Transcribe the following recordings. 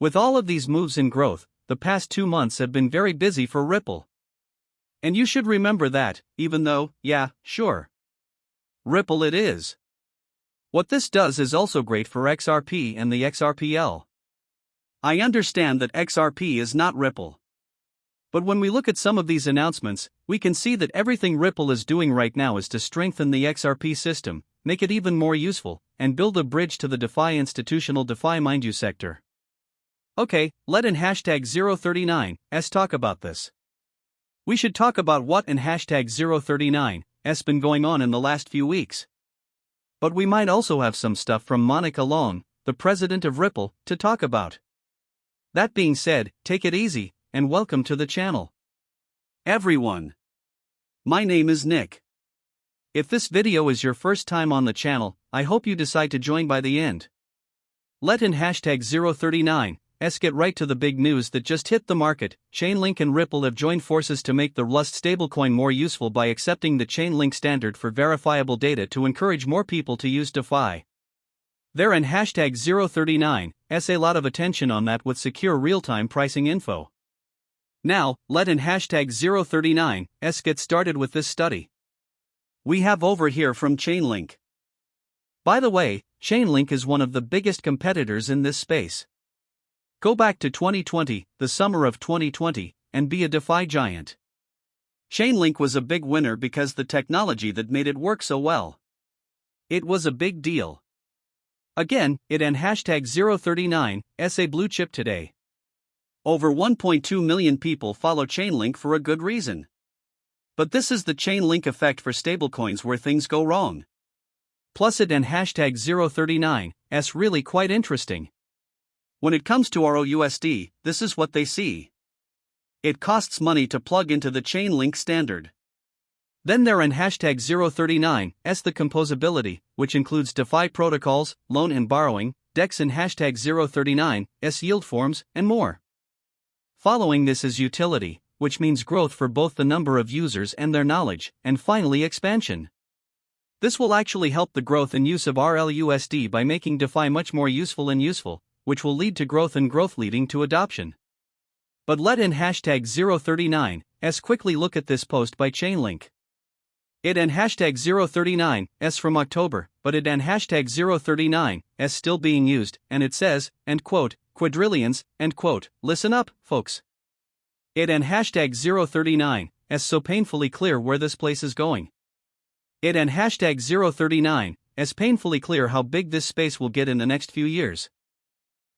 With all of these moves in growth, the past 2 months have been very busy for Ripple. And you should remember that, even though, yeah, sure, Ripple it is. What this does is also great for XRP and the XRPL. I understand that XRP is not Ripple. But when we look at some of these announcements, we can see that everything Ripple is doing right now is to strengthen the XRP system, make it even more useful, and build a bridge to the DeFi institutional DeFi mind you sector. Okay, let in hashtag 039s talk about this. We should talk about what in hashtag 039s been going on in the last few weeks. But we might also have some stuff from Monica Long, the president of Ripple, to talk about. That being said, take it easy, and welcome to the channel. Everyone. My name is Nick. If this video is your first time on the channel, I hope you decide to join by the end. Let in hashtag 039s get right to the big news that just hit the market. Chainlink and Ripple have joined forces to make the Rust stablecoin more useful by accepting the Chainlink standard for verifiable data to encourage more people to use DeFi. There in hashtag 039s a lot of attention on that with secure real-time pricing info. Now, let in hashtag 039s get started with this study. We have over here from Chainlink. By the way, Chainlink is one of the biggest competitors in this space. Go back to 2020, the summer of 2020, and be a DeFi giant. Chainlink was a big winner because the technology that made it work so well. It was a big deal. Again, it and hashtag 039s a blue chip today. Over 1.2 million people follow Chainlink for a good reason. But this is the Chainlink effect for stablecoins where things go wrong. Plus it and hashtag 039s really quite interesting. When it comes to ROUSD, this is what they see. It costs money to plug into the Chainlink standard. Then there in hashtag 039s the composability, which includes DeFi protocols, loan and borrowing, DEX and hashtag 039s yield forms, and more. Following this is utility, which means growth for both the number of users and their knowledge, and finally expansion. This will actually help the growth and use of RLUSD by making DeFi much more useful, which will lead to growth and growth leading to adoption. But let in hashtag 039s quickly look at this post by Chainlink. It and hashtag 039s from October, but it and hashtag 039s still being used, and it says, end quote, quadrillions, end quote, listen up, folks. It and hashtag 039s so painfully clear where this place is going. It and hashtag 039s painfully clear how big this space will get in the next few years.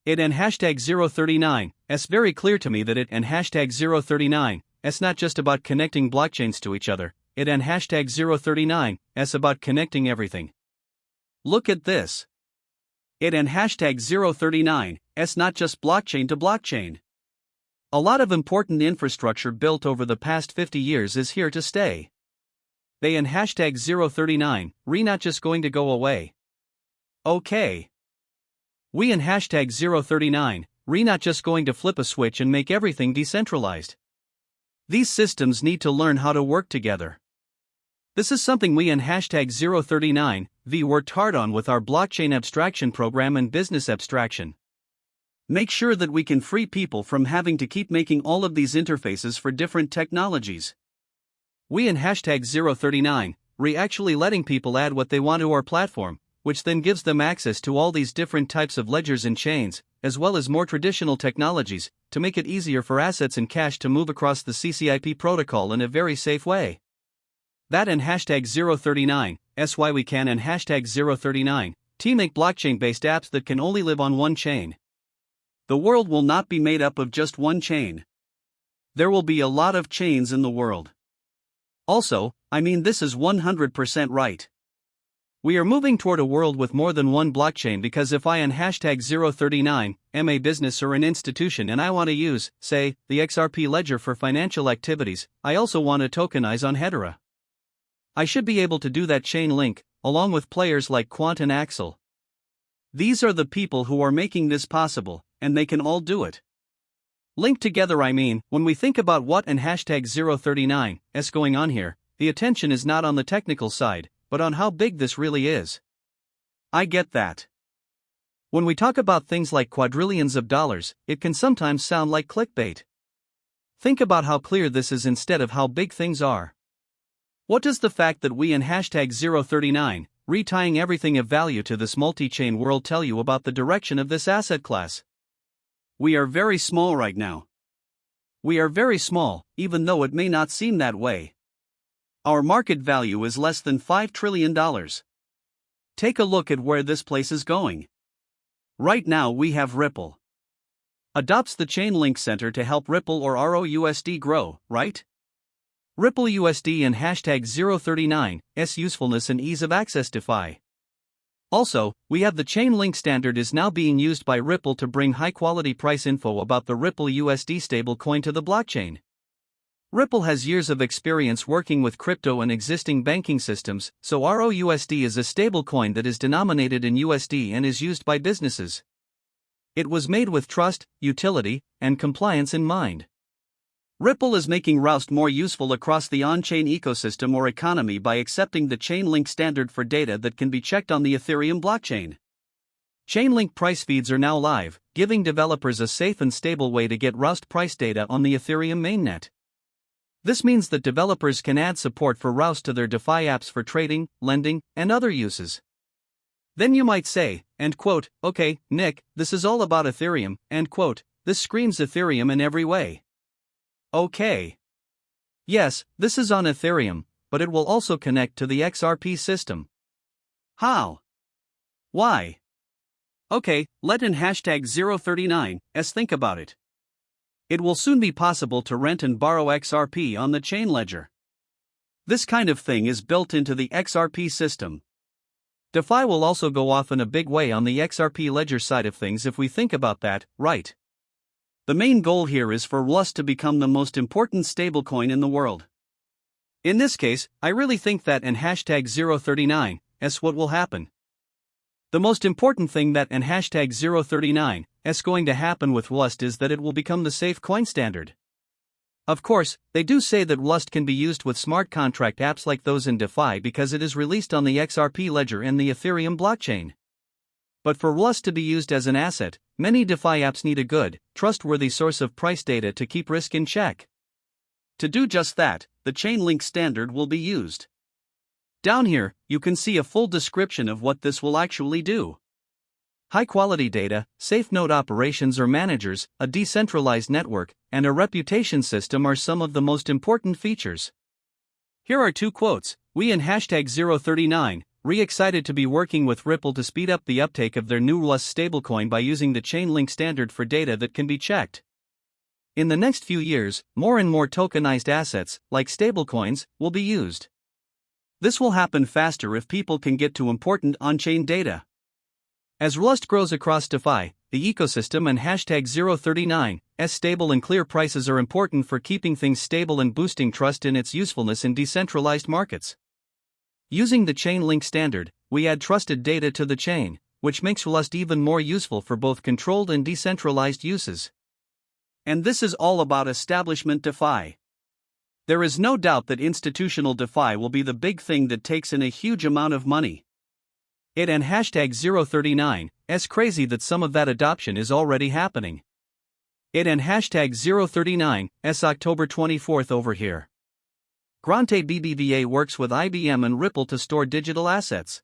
It and hashtag 039s very clear to me that it and hashtag 039s not just about connecting blockchains to each other, it and hashtag 039s about connecting everything. Look at this. It and hashtag 039s not just blockchain to blockchain. A lot of important infrastructure built over the past 50 years is here to stay. They and hashtag 039 not just going to go away. Okay. We and hashtag 039 not just going to flip a switch and make everything decentralized. These systems need to learn how to work together. This is something we and hashtag 039 worked hard on with our blockchain abstraction program and business abstraction. Make sure that we can free people from having to keep making all of these interfaces for different technologies. We and hashtag 039 actually letting people add what they want to our platform, which then gives them access to all these different types of ledgers and chains, as well as more traditional technologies, to make it easier for assets and cash to move across the CCIP protocol in a very safe way. That and hashtag 039 why we can and hashtag 039 make blockchain-based apps that can only live on one chain. The world will not be made up of just one chain. There will be a lot of chains in the world. Also, this is 100% right. We are moving toward a world with more than one blockchain because if I and hashtag 039 am a business or an institution and I want to use, say, the XRP ledger for financial activities, I also want to tokenize on Hedera. I should be able to do that Chainlink, along with players like Quant and Axel. These are the people who are making this possible, and they can all do it. Linked together when we think about what and hashtag 039 going on here, the attention is not on the technical side, but on how big this really is. I get that. When we talk about things like quadrillions of dollars, it can sometimes sound like clickbait. Think about how clear this is instead of how big things are. What does the fact that we in hashtag 039, retying everything of value to this multi-chain world tell you about the direction of this asset class? We are very small right now. We are very small, even though it may not seem that way. Our market value is less than $5 trillion. Take a look at where this place is going. Right now we have Ripple. Adopts the Chainlink Center to help Ripple or ROUSD grow, right? Ripple USD and hashtag 039's usefulness and ease of access DeFi. Also, we have the Chainlink standard is now being used by Ripple to bring high-quality price info about the Ripple USD stablecoin to the blockchain. Ripple has years of experience working with crypto and existing banking systems, so ROUSD is a stablecoin that is denominated in USD and is used by businesses. It was made with trust, utility, and compliance in mind. Ripple is making ROUSD more useful across the on-chain ecosystem or economy by accepting the Chainlink standard for data that can be checked on the Ethereum blockchain. Chainlink price feeds are now live, giving developers a safe and stable way to get ROUSD price data on the Ethereum mainnet. This means that developers can add support for ROUSD to their DeFi apps for trading, lending, and other uses. Then you might say, and quote, okay, Nick, this is all about Ethereum, and quote, this screams Ethereum in every way. Okay. Yes, this is on Ethereum, but it will also connect to the XRP system. How? Why? Okay, let in hashtag 039's think about it. It will soon be possible to rent and borrow XRP on the chain ledger. This kind of thing is built into the XRP system. DeFi will also go off in a big way on the XRP ledger side of things if we think about that, right? The main goal here is for ROUSD to become the most important stablecoin in the world. In this case, I really think that and hashtag 039's what will happen. The most important thing that and hashtag 039's going to happen with ROUSD is that it will become the safe coin standard. Of course, they do say that ROUSD can be used with smart contract apps like those in DeFi because it is released on the XRP ledger and the Ethereum blockchain. But for ROUSD to be used as an asset, many DeFi apps need a good, trustworthy source of price data to keep risk in check. To do just that, the Chainlink standard will be used. Down here, you can see a full description of what this will actually do. High-quality data, safe node operations or managers, a decentralized network, and a reputation system are some of the most important features. Here are two quotes. We in hashtag 039 excited to be working with Ripple to speed up the uptake of their new ROUSD stablecoin by using the Chainlink standard for data that can be checked. In the next few years, more and more tokenized assets, like stablecoins, will be used. This will happen faster if people can get to important on-chain data. As ROUSD grows across DeFi, the ecosystem and hashtag 039's stable and clear prices are important for keeping things stable and boosting trust in its usefulness in decentralized markets. Using the Chainlink standard, we add trusted data to the chain, which makes ROUSD even more useful for both controlled and decentralized uses. And this is all about establishment DeFi. There is no doubt that institutional DeFi will be the big thing that takes in a huge amount of money. It and hashtag 039's crazy that some of that adoption is already happening. It and hashtag 039's October 24th over here. Grante BBVA works with IBM and Ripple to store digital assets.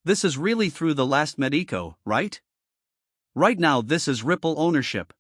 This is really through the last Medico, right? Right now this is Ripple ownership.